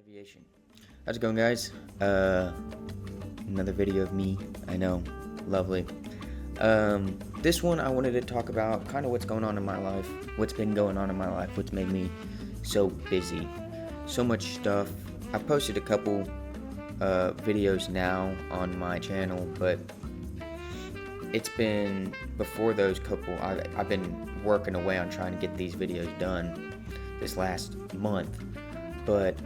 Aviation. How's it going, guys? Another video of me. I know, lovely. This one I wanted to talk about kind of what's going on in my life, what's been going on in my life, what's made me so busy, so much stuff. I've posted a couple videos now on my channel, but it's been before those couple. I've been working away on trying to get these videos done this last month, but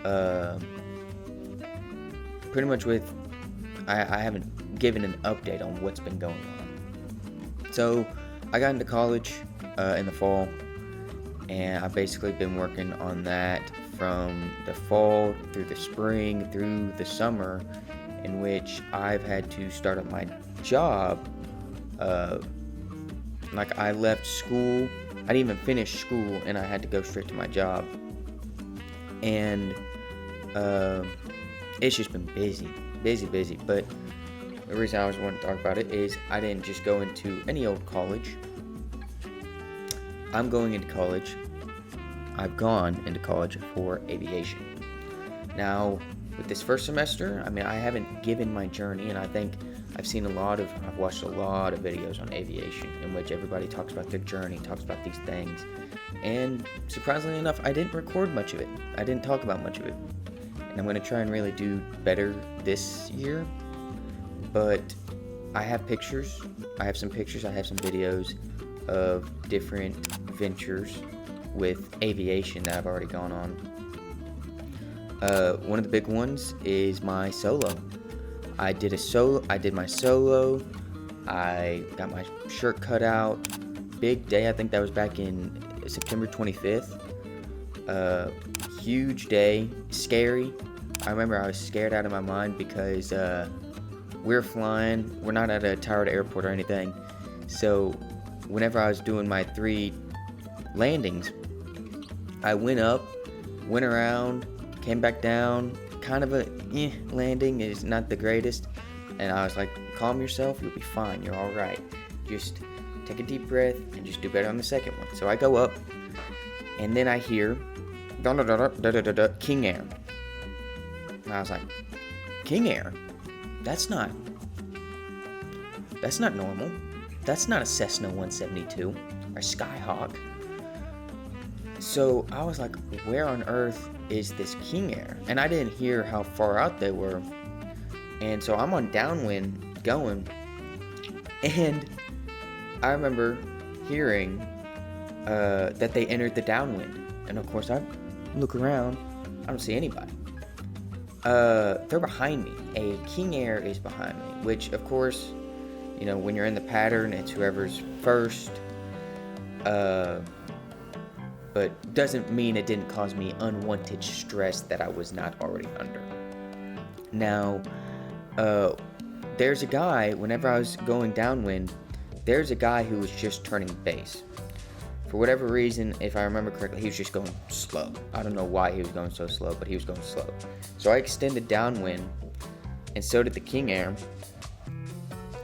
pretty much I haven't given an update on what's been going on. So I got into college in the fall, and I've basically been working on that from the fall through the spring through the summer, in which I've had to start up my job. Like, I left school, I didn't even finish school, and I had to go straight to my job. And it's just been busy. But the reason I always wanted to talk about it is I didn't just go into any old college. I'm going into college. I've gone into college for aviation. Now, with this first semester, I mean, I haven't given my journey, and I think I've watched a lot of videos on aviation in which everybody talks about their journey, talks about these things, and surprisingly enough, I didn't record much of it. I didn't talk about much of it, and I'm going to try and really do better this year. But I have pictures, I have some videos of different ventures with aviation that I've already gone on. One of the big ones is my solo. I did my solo. I got my shirt cut out. Big day. I think that was back in September 25th. Huge day. Scary. I remember I was scared out of my mind because we're flying. We're not at a Tower Airport or anything. So whenever I was doing my 3 landings, I went up, went around, came back down. Kind of a landing, is not the greatest, and I was like, calm yourself, you'll be fine, you're all right, just take a deep breath and just do better on the second one. So I go up, and then I hear King Air, and I was like, King Air? That's not normal. That's not a Cessna 172 or Skyhawk. So I was like, where on earth is this King Air? And I didn't hear how far out they were. And so I'm on downwind going, and I remember hearing that they entered the downwind. And of course I look around, I don't see anybody. They're behind me. A King Air is behind me, which of course, you know, when you're in the pattern, it's whoever's first. But doesn't mean it didn't cause me unwanted stress that I was not already under. Now, there's a guy, whenever I was going downwind, there's a guy who was just turning base. For whatever reason, if I remember correctly, he was just going slow. I don't know why he was going so slow, but he was going slow. So I extended downwind, and so did the King Air.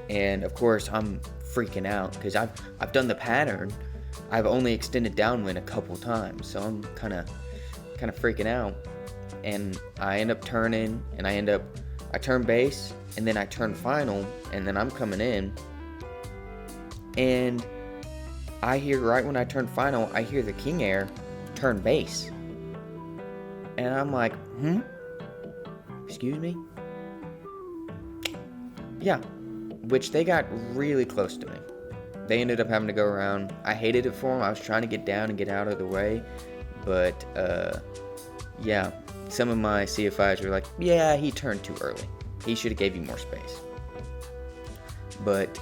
And of course, I'm freaking out because I've done the pattern. I've only extended downwind a couple times, so I'm kind of freaking out. And I end up turning, and I turn base, and then I turn final, and then I'm coming in. And I hear, right when I turn final, I hear the King Air turn base. And I'm like, excuse me? Yeah, which they got really close to me. They ended up having to go around. I hated it for them. I was trying to get down and get out of the way. But, yeah, some of my CFIs were like, yeah, he turned too early. He should have gave you more space. But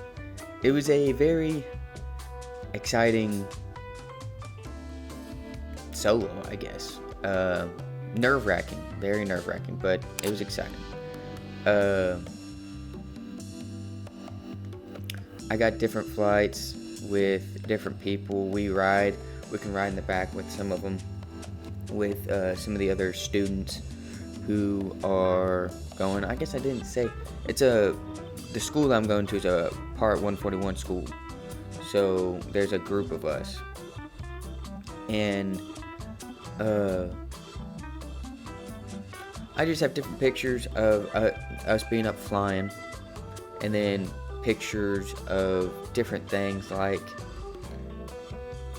it was a very exciting solo, I guess. Nerve-wracking. Very nerve-wracking, but it was exciting. I got different flights with different people. We can ride in the back with some of them, with some of the other students who are going. I guess I didn't say, the school I'm going to is a Part 141 school. So there's a group of us, and I just have different pictures of us being up flying, and then pictures of different things. Like,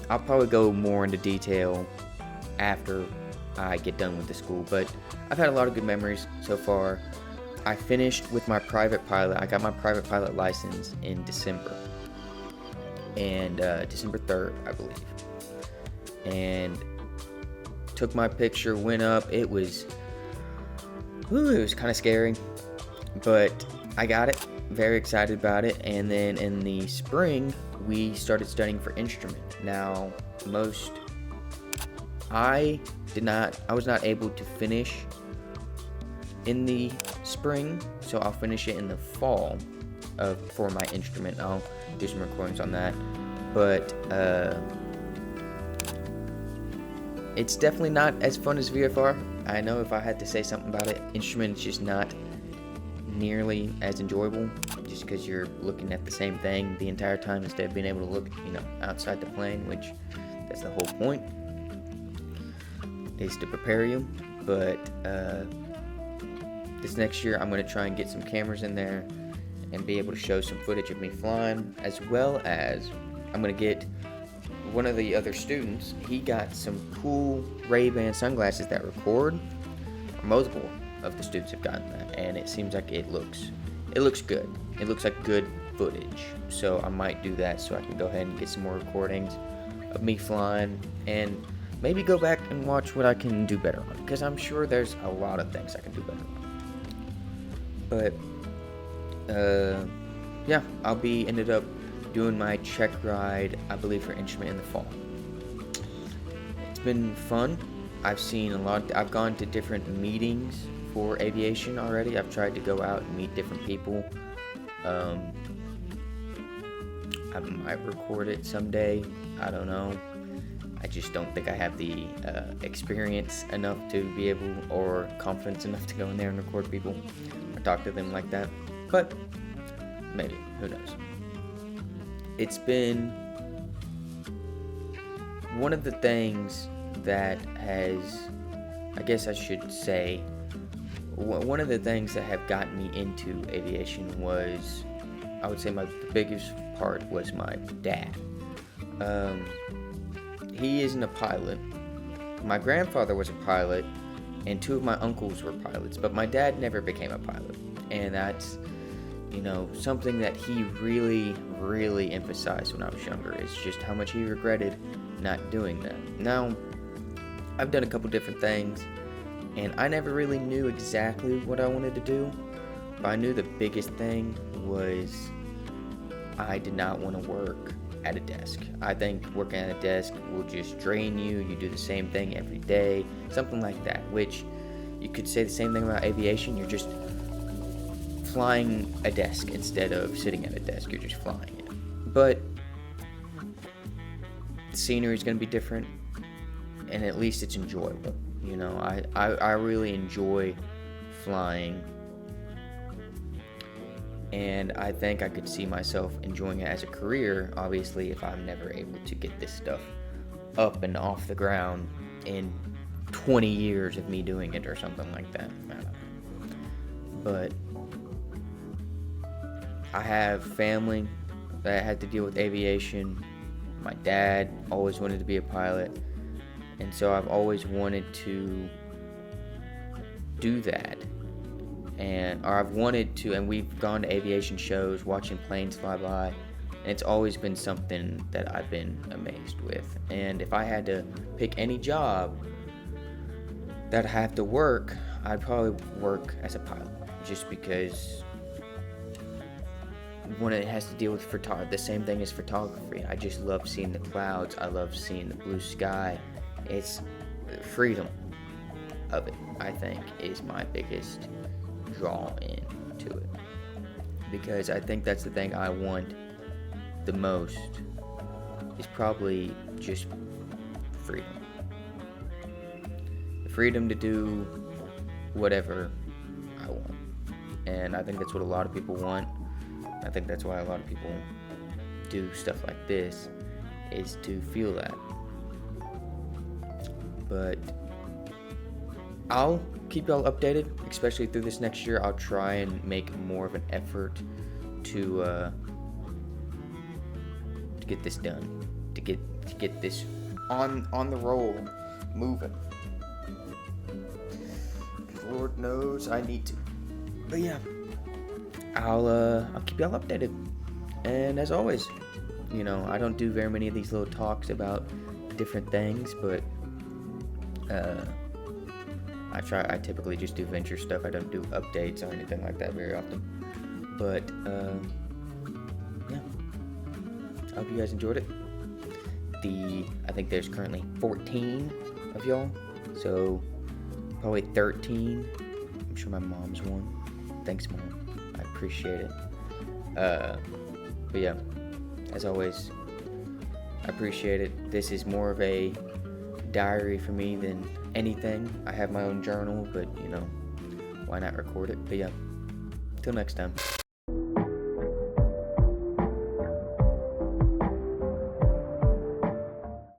I'll probably go more into detail after I get done with the school, but I've had a lot of good memories so far. I finished with my private pilot. I got my private pilot license in December, and December 3rd, I believe. And took my picture, went up. It was kind of scary, but I got it. Very excited about it. And then in the spring, we started studying for instrument. Now, I was not able to finish in the spring, so I'll finish it in the fall for my instrument. I'll do some recordings on that, but it's definitely not as fun as VFR. I know if I had to say something about it, instrument is just not nearly as enjoyable, just because you're looking at the same thing the entire time instead of being able to look, outside the plane, which that's the whole point, is to prepare you. But this next year, I'm going to try and get some cameras in there and be able to show some footage of me flying, as well as I'm going to get one of the other students. He got some cool Ray-Ban sunglasses that record. Multiple of the students have gotten that, and it seems like it looks good. It looks like good footage. So I might do that so I can go ahead and get some more recordings of me flying, and maybe go back and watch what I can do better on, because I'm sure there's a lot of things I can do better on. But yeah, I'll be ended up doing my check ride, I believe, for instrument in the fall. It's been fun. I've seen a lot. I've gone to different meetings for aviation already. I've tried to go out and meet different people. I might record it someday. I don't know. I just don't think I have the experience enough to be able, or confidence enough to go in there and record people or talk to them like that. But maybe, who knows? It's been one of the things that has, I guess I should say, one of the things that have gotten me into aviation was, I would say the biggest part was my dad. He isn't a pilot. My grandfather was a pilot, and two of my uncles were pilots, but my dad never became a pilot. And that's, something that he really, really emphasized when I was younger, is just how much he regretted not doing that. Now, I've done a couple different things, and I never really knew exactly what I wanted to do, but I knew the biggest thing was I did not want to work at a desk. I think working at a desk will just drain you. You do the same thing every day, something like that, which you could say the same thing about aviation. You're just flying a desk instead of sitting at a desk. You're just flying it. But the scenery is going to be different, and at least it's enjoyable. I really enjoy flying, and I think I could see myself enjoying it as a career, obviously, if I'm never able to get this stuff up and off the ground in 20 years of me doing it or something like that. I don't know. But I have family that had to deal with aviation. My dad always wanted to be a pilot, and so I've always wanted to do that. And we've gone to aviation shows, watching planes fly by, and it's always been something that I've been amazed with. And if I had to pick any job that I have to work, I'd probably work as a pilot, just because when it has to deal with the same thing as photography. I just love seeing the clouds. I love seeing the blue sky. It's freedom of it, I think, is my biggest draw into it, because I think that's the thing I want the most, is probably just freedom. The freedom to do whatever I want. And I think that's what a lot of people want. I think that's why a lot of people do stuff like this, is to feel that. But I'll keep y'all updated, especially through this next year. I'll try and make more of an effort to get this done, to get this on the roll, moving. Lord knows I need to. But yeah, I'll keep y'all updated. And as always, you know, I don't do very many of these little talks about different things, but I typically just do venture stuff. I don't do updates or anything like that very often. But yeah, I hope you guys enjoyed it. I think there's currently 14 of y'all, so probably 13. I'm sure my mom's one. Thanks, Mom. I appreciate it. But yeah, as always, I appreciate it. This is more of a diary for me than anything. I have my own journal, but you know, why not record it? But yeah, till next time.